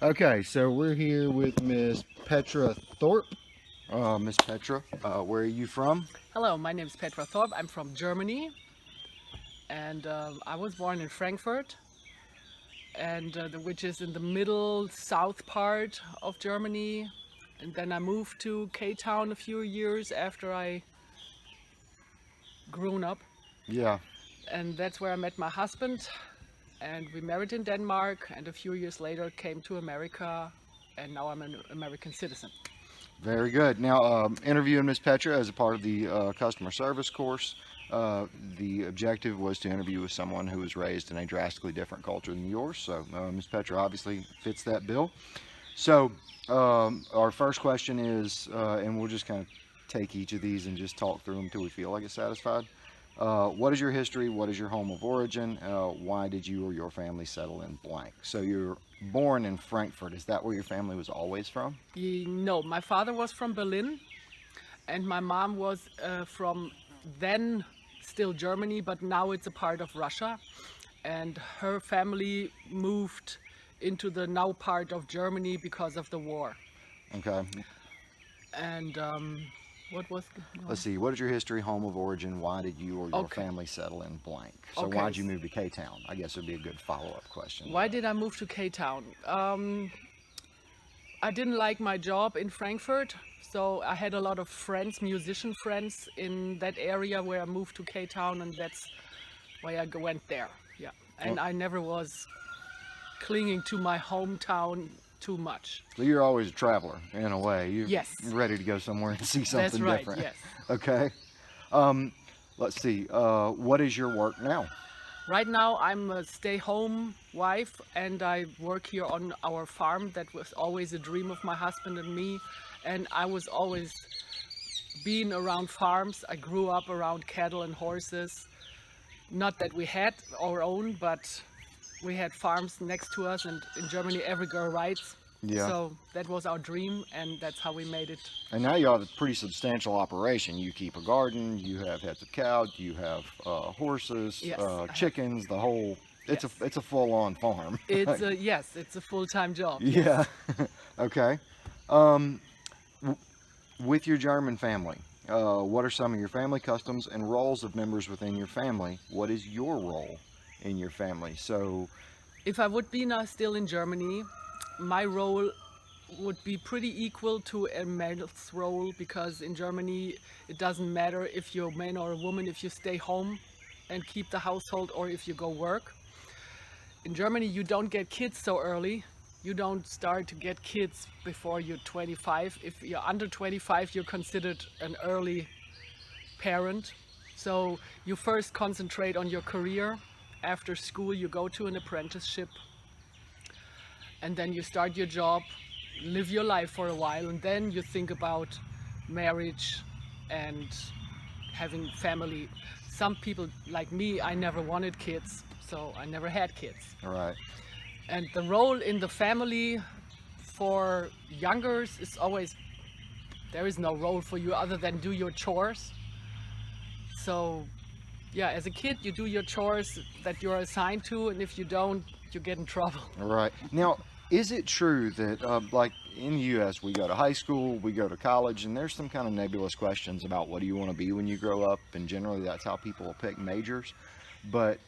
Okay, so we're here with Miss Petra Thorpe. Miss Petra, where are you from? Hello, my name is Petra Thorpe. I'm from Germany, and I was born in Frankfurt, which is in the middle south part of Germany. And then I moved to K-Town a few years after I grown up, Yeah, and that's where I met my husband. And we married in Denmark, and a few years later came to America, and now I'm an American citizen. very good. Now, interviewing Miss Petra as a part of the customer service course. The objective was to interview with someone who was raised in a drastically different culture than yours. So, Miss Petra obviously fits that bill. So, our first question is, and we'll just kind of take each of these and just talk through them until we feel like it's satisfied. What is your history? What is your home of origin? Why did you or your family settle in blank? So, you're born in Frankfurt. Is that where your family was always from? No, my father was from Berlin, and my mom was from then still Germany, but now it's a part of Russia. And her family moved into the now part of Germany because of the war. Okay. And what was Let's see. What is your history, home of origin? Why did you or your okay? family settle in blank? So, Okay. why'd you move to K Town? I guess would be a good follow up question. Why did I move to K-Town? I didn't like my job in Frankfurt, so I had a lot of friends, musician friends in that area where I moved to K-Town, and that's why I went there. Yeah, and Well, I never was clinging to my hometown too much. so you're always a traveler in a way. You're Yes, ready to go somewhere and see that's something right. different. Yes. Okay. Let's see. What is your work now? Right now, I'm a stay-home wife, and I work here on our farm. That was always a dream of my husband and me, and I was always being around farms. I grew up around cattle and horses. Not that we had our own, but we had farms next to us, and in Germany, every girl rides. Yeah. So that was our dream, and that's how we made it. And now you have a pretty substantial operation. You keep a garden. You have heads of cows. You have horses, Yes, chickens. The whole. It's yes. a full on farm. It's a yes, it's a full-time job. Yes. Yeah. Okay. Um, w- with your German family, what are some of your family customs and roles of members within your family? What is your role in your family? So, If I would be now still in Germany, my role would be pretty equal to a male's role, because in Germany it doesn't matter if you're a man or a woman, if you stay home and keep the household or if you go work. In Germany you don't get kids so early. You don't start to get kids before you're 25. If you're under 25, you're considered an early parent. So you first concentrate on your career. After school you go to an apprenticeship, and then you start your job, live your life for a while, and then you think about marriage and having family. Some people like me, I never wanted kids, so I never had kids. all right. And the role in the family for youngers is always, there is no role for you other than do your chores. So yeah, as a kid you do your chores that you're assigned to, and if you don't, you get in trouble. All right. Now, is it true that, like in the U.S., we go to high school, we go to college, and there's some kind of nebulous questions about what do you want to be when you grow up, and generally that's how people will pick majors. But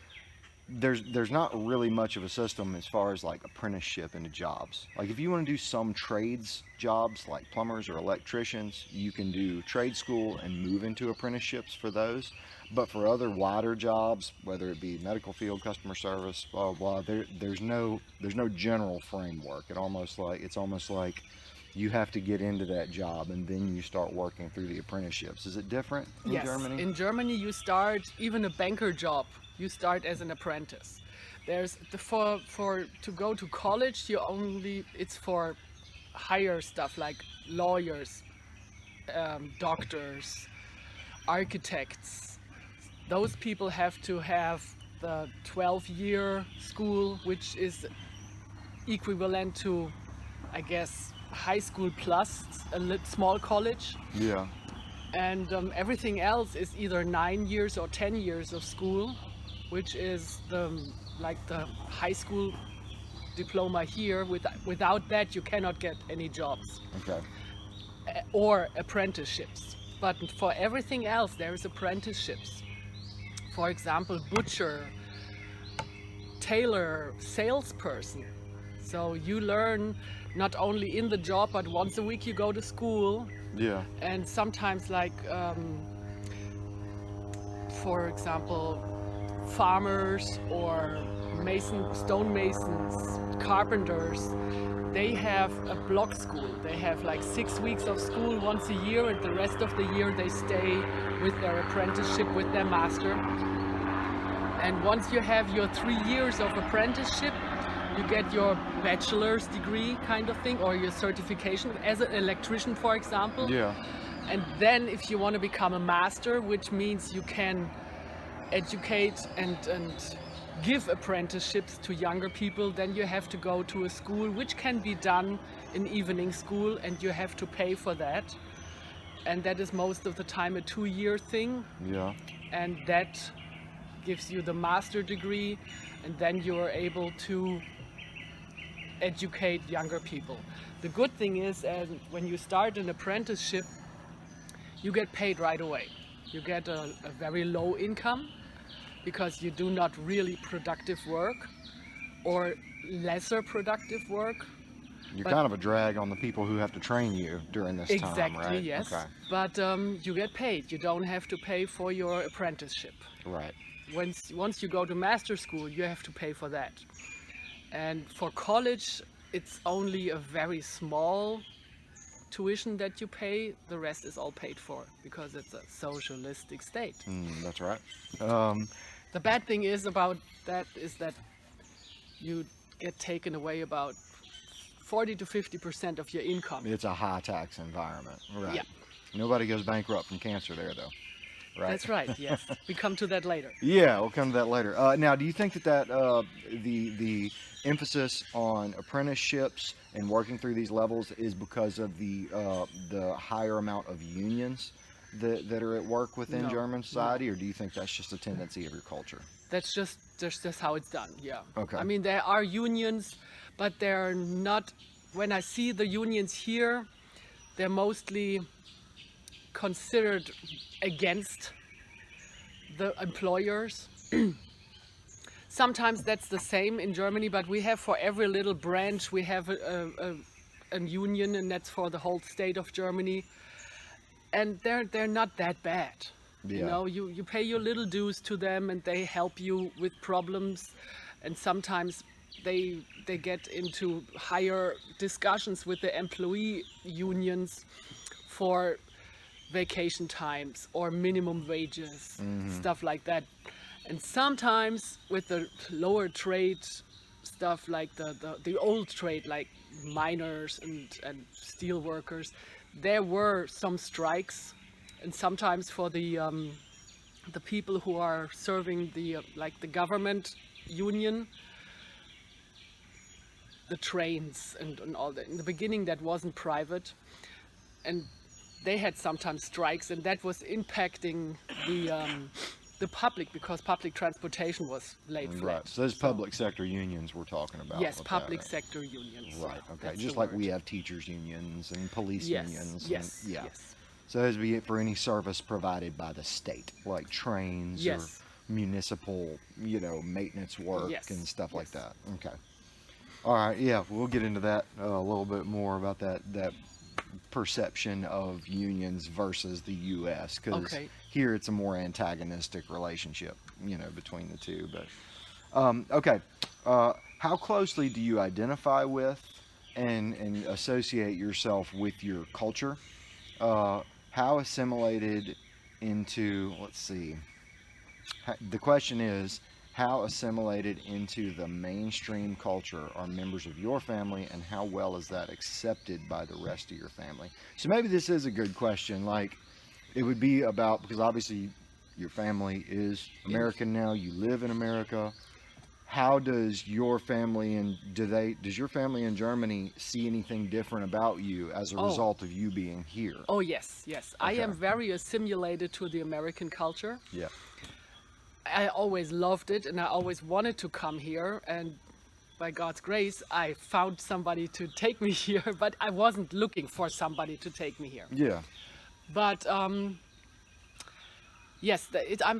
there's not really much of a system as far as like apprenticeship into jobs. Like if you want to do some trades jobs like plumbers or electricians, you can do trade school and move into apprenticeships for those. But for other wider jobs, whether it be medical field, customer service, blah blah, there's no general framework. It's almost like you have to get into that job and then you start working through the apprenticeships. Is it different in Yes, Germany? in Germany you start even a banker job. You start as an apprentice. There's the for to go to college. You only it's for higher stuff like lawyers, doctors, architects. Those people have to have the 12-year school, which is equivalent to, I guess, high school plus a small college. Yeah. And everything else is either 9 years or 10 years of school, which is the like the high school diploma here. Without that, you cannot get any jobs Okay. or apprenticeships. But for everything else, there is apprenticeships. For example, butcher, tailor, salesperson. So you learn not only in the job, but once a week you go to school. Yeah. And sometimes, like, for example, farmers or stonemasons, carpenters, they have a block school. They have like 6 weeks of school once a year, and the rest of the year they stay with their apprenticeship with their master. And once you have your 3 years of apprenticeship, you get your bachelor's degree kind of thing, or your certification as an electrician, for example. Yeah. And then if you want to become a master, which means you can educate and give apprenticeships to younger people, then you have to go to a school, which can be done in evening school, and you have to pay for that. And that is most of the time a 2-year thing. Yeah. And that gives you the master degree, and then you are able to educate younger people. The good thing is, when you start an apprenticeship, you get paid right away. You get a very low income because you do not really productive work or lesser productive work. You're But- kind of a drag on the people who have to train you during this time, Exactly, right? yes. Okay. But you get paid. You don't have to pay for your apprenticeship. Right. Once you go to master school, you have to pay for that. And for college, it's only a very small tuition that you pay. The rest is all paid for because it's a socialistic state. That's right. The bad thing is about that is that you get taken away about 40 to 50% of your income. It's a high tax environment. Right. Yeah. Nobody goes bankrupt from cancer there, though. Right. That's right, yes. We come to that later. Yeah, we'll come to that later. Now, do you think that the emphasis on apprenticeships and working through these levels is because of the higher amount of unions that are at work within No, German no. society, or do you think that's just a tendency of your culture? That's just how it's done, yeah. Okay. I mean, there are unions, but they're not, when I see the unions here, they're mostly considered against the employers. Sometimes that's the same in Germany, but we have for every little branch, we have a union, and that's for the whole state of Germany. And they're not that bad. You Yeah. know, you pay your little dues to them, and they help you with problems. And sometimes they get into higher discussions with the employee unions for vacation times or minimum wages, stuff like that. And sometimes with the lower trade stuff, like the old trade, like miners and steel workers, there were some strikes. And sometimes for the people who are serving the the government union, the trains and all that. In the beginning, that wasn't private, and they had sometimes strikes, and that was impacting the public because public transportation was laid flat. Right. So those public sector unions we're talking about. Yes, with that, public right? sector unions. Right. yeah, Okay. that's Just the like word. we have teachers unions and police Yes, unions. yes, And, yeah. yes. So those would be for any service provided by the state, like trains Yes. or municipal, maintenance work Yes, and stuff like yes. that. Okay. All right. Yeah, we'll get into that a little bit more about that perception of unions versus the U.S. because Okay. here it's a more antagonistic relationship, between the two. But okay, how closely do you identify with and associate yourself with your culture? How assimilated into, let's see, the question is, how assimilated into the mainstream culture are members of your family, and how well is that accepted by the rest of your family? So maybe this is a good question. Like, it would be about, because obviously your family is American now, you live in America. How does your family does your family in Germany see anything different about you as a Oh. result of you being here? Oh yes, yes. I Okay. am very assimilated to the American culture. Yeah. I always loved it, and I always wanted to come here. And by God's grace, I found somebody to take me here, but I wasn't looking for somebody to take me here. Yeah. But yes, I'm